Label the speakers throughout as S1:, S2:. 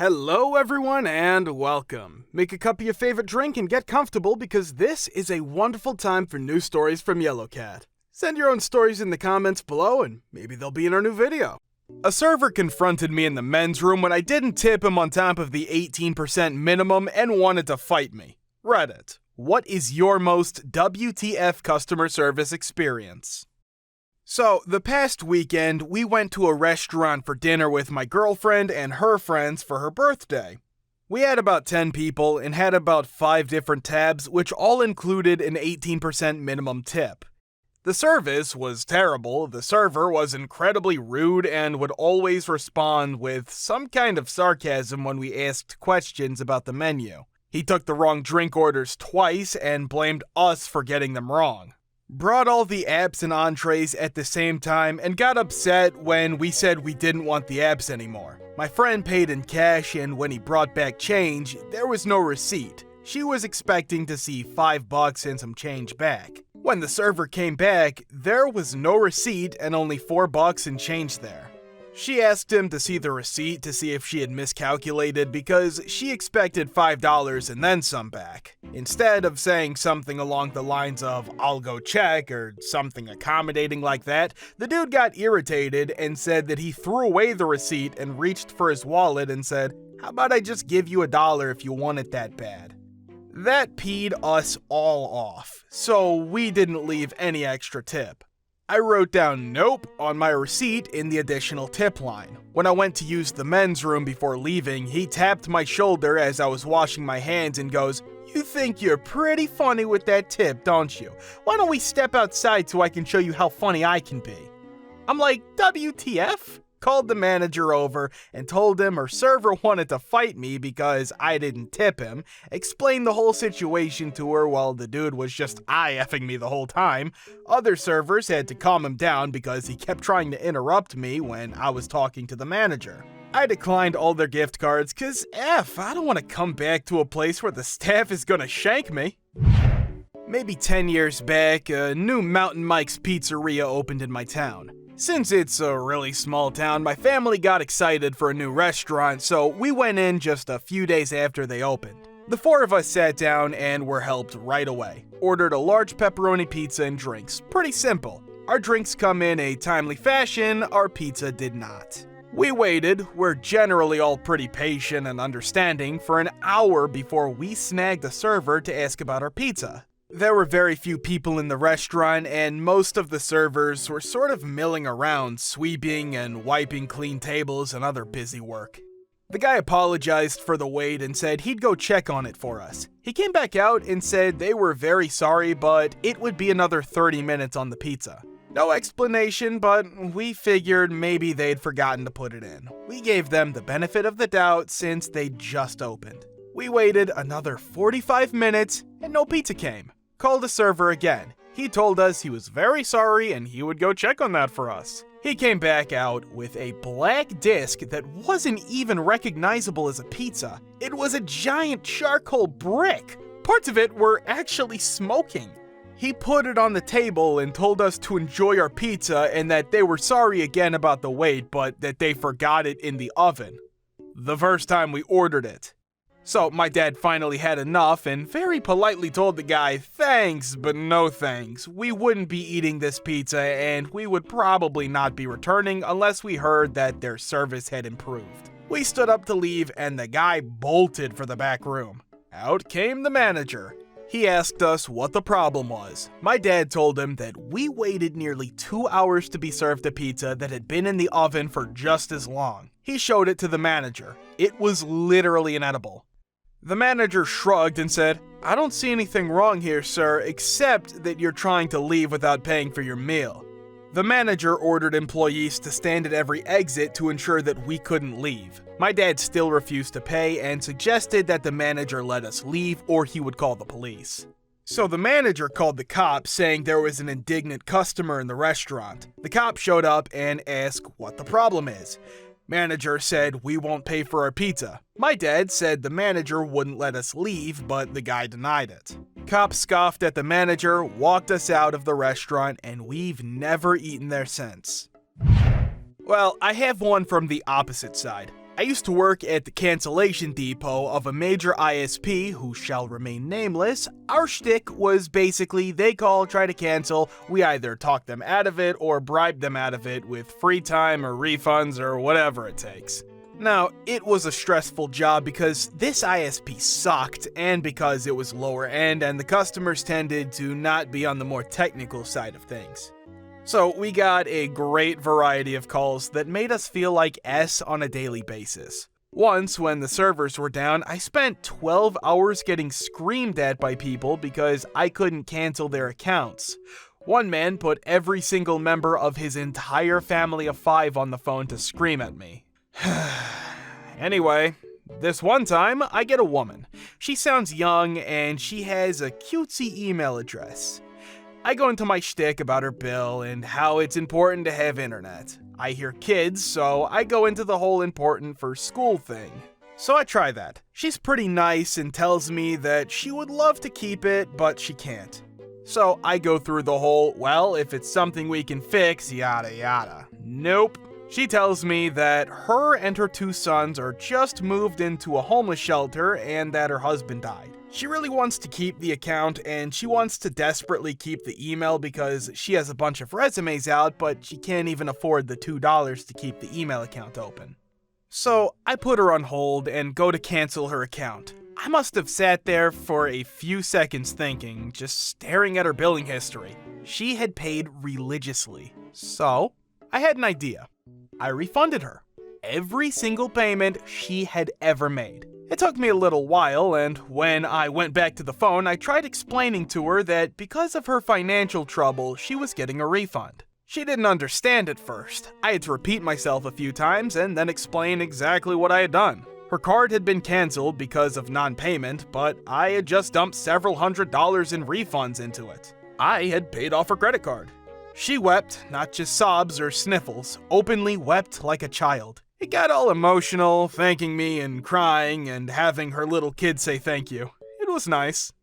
S1: Hello everyone and welcome. Make a cup of your favorite drink and get comfortable because this is a wonderful time for new stories from Yellow Cat. Send your own stories in the comments below and maybe they'll be in our new video. A server confronted me in the men's room when I didn't tip him on top of the 18% minimum and wanted to fight me. Reddit, what is your most WTF customer service experience? So, the past weekend, we went to a restaurant for dinner with my girlfriend and her friends for her birthday. We had about 10 people and had about 5 different tabs, which all included an 18% minimum tip. The service was terrible, the server was incredibly rude and would always respond with some kind of sarcasm when we asked questions about the menu. He took the wrong drink orders twice and blamed us for getting them wrong. Brought all the apps and entrees at the same time and got upset when we said we didn't want the apps anymore. My friend paid in cash and when he brought back change, there was no receipt. She was expecting to see $5 and some change back. When the server came back, there was no receipt and only $4 and change there. She asked him to see the receipt to see if she had miscalculated because she expected $5 and then some back. Instead of saying something along the lines of, "I'll go check," or something accommodating like that, the dude got irritated and said that he threw away the receipt and reached for his wallet and said, "How about I just give you $1 if you want it that bad?" That peed us all off, so we didn't leave any extra tip. I wrote down "nope" on my receipt in the additional tip line. When I went to use the men's room before leaving, he tapped my shoulder as I was washing my hands and goes, "You think you're pretty funny with that tip, don't you? Why don't we step outside so I can show you how funny I can be?" I'm like, WTF? Called the manager over and told him her server wanted to fight me because I didn't tip him, explained the whole situation to her while the dude was just eye-effing me the whole time. Other servers had to calm him down because he kept trying to interrupt me when I was talking to the manager. I declined all their gift cards cause I don't want to come back to a place where the staff is gonna shank me. Maybe 10 years back, a new Mountain Mike's Pizzeria opened in my town. Since it's a really small town, my family got excited for a new restaurant, so we went in just a few days after they opened. The 4 of us sat down and were helped right away. Ordered a large pepperoni pizza and drinks. Pretty simple. Our drinks come in a timely fashion, our pizza did not. We waited, we're generally all pretty patient and understanding, for an hour before we snagged a server to ask about our pizza. There were very few people in the restaurant, and most of the servers were sort of milling around, sweeping and wiping clean tables and other busy work. The guy apologized for the wait and said he'd go check on it for us. He came back out and said they were very sorry, but it would be another 30 minutes on the pizza. No explanation, but we figured maybe they'd forgotten to put it in. We gave them the benefit of the doubt since they just opened. We waited another 45 minutes and no pizza came. Called the server again. He told us he was very sorry and he would go check on that for us. He came back out with a black disc that wasn't even recognizable as a pizza. It was a giant charcoal brick. Parts of it were actually smoking. He put it on the table and told us to enjoy our pizza and that they were sorry again about the wait, but that they forgot it in the oven. The first time we ordered it. So my dad finally had enough and very politely told the guy, "Thanks, but no thanks. We wouldn't be eating this pizza and we would probably not be returning unless we heard that their service had improved." We stood up to leave and the guy bolted for the back room. Out came the manager. He asked us what the problem was. My dad told him that we waited nearly 2 hours to be served a pizza that had been in the oven for just as long. He showed it to the manager. It was literally inedible. The manager shrugged and said, "I don't see anything wrong here, sir, except that you're trying to leave without paying for your meal." The manager ordered employees to stand at every exit to ensure that we couldn't leave. My dad still refused to pay and suggested that the manager let us leave or he would call the police. So the manager called the cops saying there was an indignant customer in the restaurant. The cop showed up and asked what the problem is. Manager said we won't pay for our pizza. My dad said the manager wouldn't let us leave, but the guy denied it. Cop scoffed at the manager, walked us out of the restaurant, and we've never eaten there since. Well, I have one from the opposite side. I used to work at the Cancellation Depot of a major ISP who shall remain nameless. Our shtick was basically they call, try to cancel, we either talk them out of it or bribe them out of it with free time or refunds or whatever it takes. Now, it was a stressful job because this ISP sucked and because it was lower end and the customers tended to not be on the more technical side of things. So we got a great variety of calls that made us feel like S on a daily basis. Once, when the servers were down, I spent 12 hours getting screamed at by people because I couldn't cancel their accounts. One man put every single member of his entire family of 5 on the phone to scream at me. Anyway, this one time, I get a woman. She sounds young and she has a cutesy email address. I go into my shtick about her bill and how it's important to have internet. I hear kids, so I go into the whole important for school thing. So I try that. She's pretty nice and tells me that she would love to keep it, but she can't. So I go through the whole, well, if it's something we can fix, yada yada. Nope. She tells me that her and her 2 sons are just moved into a homeless shelter and that her husband died. She really wants to keep the account and she wants to desperately keep the email because she has a bunch of resumes out, but she can't even afford the $2 to keep the email account open. So I put her on hold and go to cancel her account. I must have sat there for a few seconds thinking, just staring at her billing history. She had paid religiously. So I had an idea. I refunded her every single payment she had ever made. It took me a little while, and when I went back to the phone, I tried explaining to her that because of her financial trouble, she was getting a refund. She didn't understand at first. I had to repeat myself a few times and then explain exactly what I had done. Her card had been canceled because of non-payment, but I had just dumped several $100s in refunds into it. I had paid off her credit card. She wept, not just sobs or sniffles, openly wept like a child. It got all emotional, thanking me and crying and having her little kid say thank you. It was nice.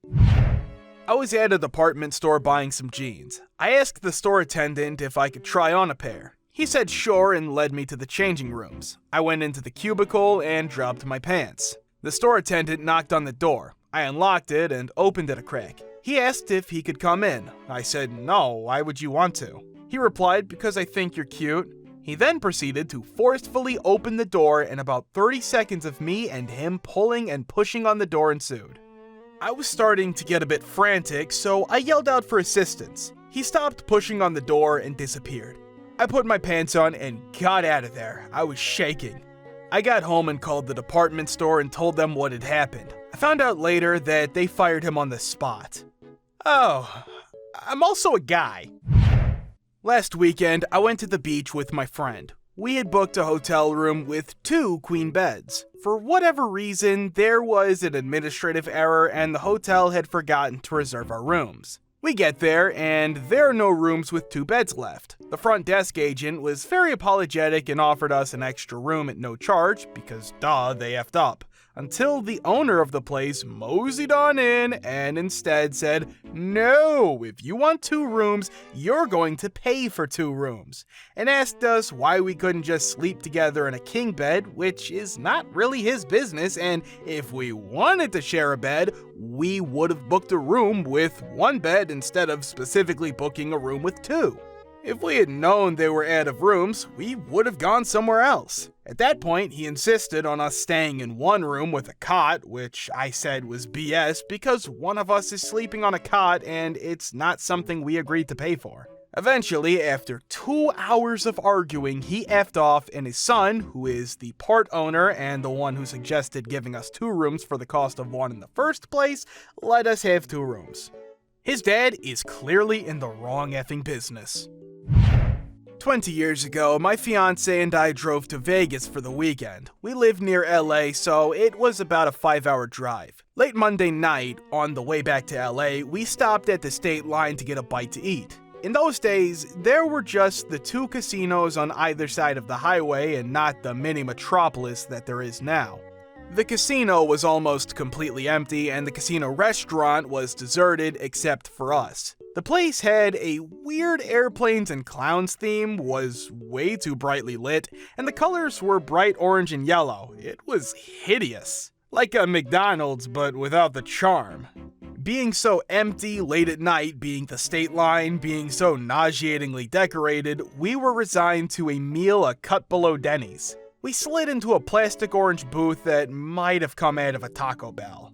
S1: I was at a department store buying some jeans. I asked the store attendant if I could try on a pair. He said sure and led me to the changing rooms. I went into the cubicle and dropped my pants. The store attendant knocked on the door. I unlocked it and opened it a crack. He asked if he could come in. I said, no, why would you want to? He replied, because I think you're cute. He then proceeded to forcefully open the door and about 30 seconds of me and him pulling and pushing on the door ensued. I was starting to get a bit frantic, so I yelled out for assistance. He stopped pushing on the door and disappeared. I put my pants on and got out of there. I was shaking. I got home and called the department store and told them what had happened. I found out later that they fired him on the spot. Oh, I'm also a guy. Last weekend, I went to the beach with my friend. We had booked a hotel room with 2 queen beds. For whatever reason, there was an administrative error and the hotel had forgotten to reserve our rooms. We get there, and there are no rooms with 2 beds left. The front desk agent was very apologetic and offered us an extra room at no charge, because duh, they effed up. Until the owner of the place moseyed on in and instead said, no, if you want 2 rooms, you're going to pay for 2 rooms, and asked us why we couldn't just sleep together in a king bed, which is not really his business, and if we wanted to share a bed, we would have booked a room with 1 bed instead of specifically booking a room with 2. If we had known they were out of rooms, we would have gone somewhere else. At that point, he insisted on us staying in 1 room with a cot, which I said was BS because one of us is sleeping on a cot and it's not something we agreed to pay for. Eventually, after 2 hours of arguing, he effed off and his son, who is the part owner and the one who suggested giving us 2 rooms for the cost of 1 in the first place, let us have 2 rooms. His dad is clearly in the wrong effing business. 20 years ago, my fiance and I drove to Vegas for the weekend. We live near LA, so it was about a 5-hour drive. Late Monday night, on the way back to LA, we stopped at the state line to get a bite to eat. In those days, there were just the 2 casinos on either side of the highway and not the mini metropolis that there is now. The casino was almost completely empty, and the casino restaurant was deserted except for us. The place had a weird airplanes and clowns theme, was way too brightly lit, and the colors were bright orange and yellow. It was hideous. Like a McDonald's, but without the charm. Being so empty late at night, being the state line, being so nauseatingly decorated, we were resigned to a meal a cut below Denny's. We slid into a plastic orange booth that might have come out of a Taco Bell.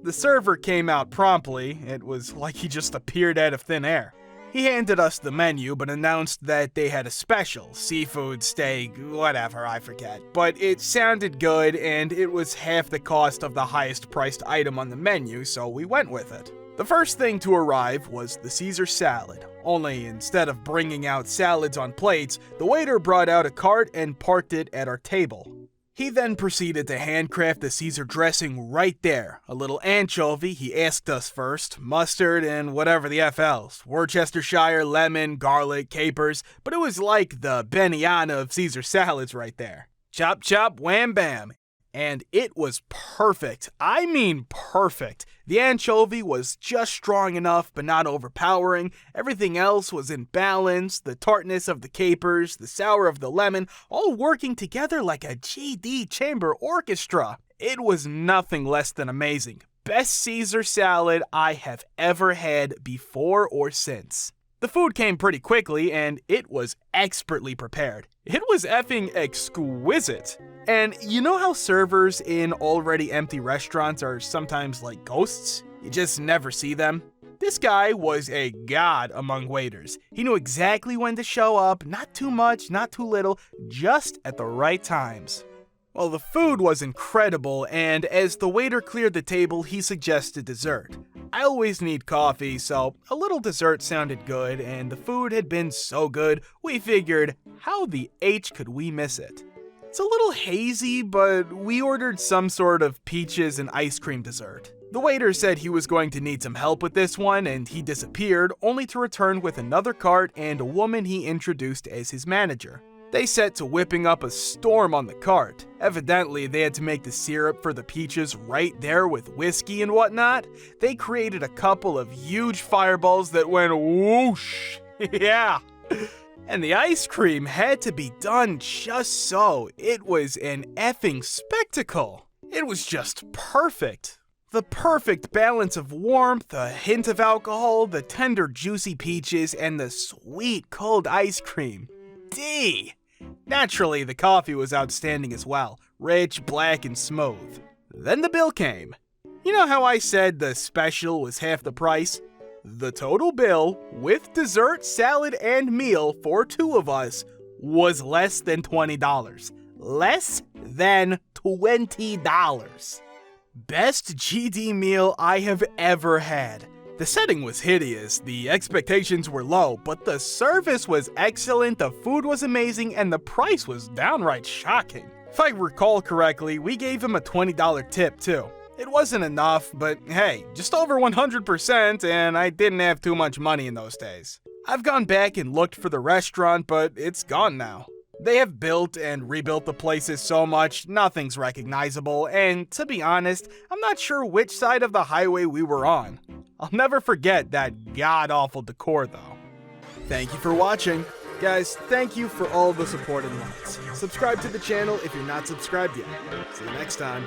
S1: The server came out promptly. It was like he just appeared out of thin air. He handed us the menu, but announced that they had a special, seafood, steak, whatever, I forget. But it sounded good, and it was half the cost of the highest priced item on the menu, so we went with it. The first thing to arrive was the Caesar salad, only instead of bringing out salads on plates, the waiter brought out a cart and parked it at our table. He then proceeded to handcraft the Caesar dressing right there. A little anchovy, he asked us first, mustard, and whatever the F else. Worcestershire, lemon, garlic, capers, but it was like the Benihana of Caesar salads right there. Chop chop, wham bam. And it was perfect. I mean perfect. The anchovy was just strong enough but not overpowering. Everything else was in balance. The tartness of the capers, the sour of the lemon, all working together like a GD chamber orchestra. It was nothing less than amazing. Best Caesar salad I have ever had before or since. The food came pretty quickly and it was expertly prepared. It was effing exquisite. And you know how servers in already empty restaurants are sometimes like ghosts? You just never see them? This guy was a god among waiters. He knew exactly when to show up, not too much, not too little, just at the right times. Well, the food was incredible, and as the waiter cleared the table, he suggested dessert. I always need coffee, so a little dessert sounded good, and the food had been so good, we figured, how the H could we miss it? It's a little hazy, but we ordered some sort of peaches and ice cream dessert. The waiter said he was going to need some help with this one, and he disappeared, only to return with another cart and a woman he introduced as his manager. They set to whipping up a storm on the cart. Evidently, they had to make the syrup for the peaches right there with whiskey and whatnot. They created a couple of huge fireballs that went whoosh. Yeah. And the ice cream had to be done just so. It was an effing spectacle. It was just perfect. The perfect balance of warmth, a hint of alcohol, the tender juicy peaches, and the sweet cold ice cream. D. Naturally, the coffee was outstanding as well, rich, black, and smooth. Then the bill came. You know how I said the special was half the price? The total bill, with dessert, salad, and meal for two of us, was less than $20. Less than $20. Best GD meal I have ever had. The setting was hideous, the expectations were low, but the service was excellent, the food was amazing, and the price was downright shocking. If I recall correctly, we gave him a $20 tip too. It wasn't enough, but hey, just over 100%, and I didn't have too much money in those days. I've gone back and looked for the restaurant, but it's gone now. They have built and rebuilt the places so much, nothing's recognizable, and to be honest, I'm not sure which side of the highway we were on. I'll never forget that god-awful decor though. Thank you for watching. Guys, thank you for all the support and likes. Subscribe to the channel if you're not subscribed yet. See you next time.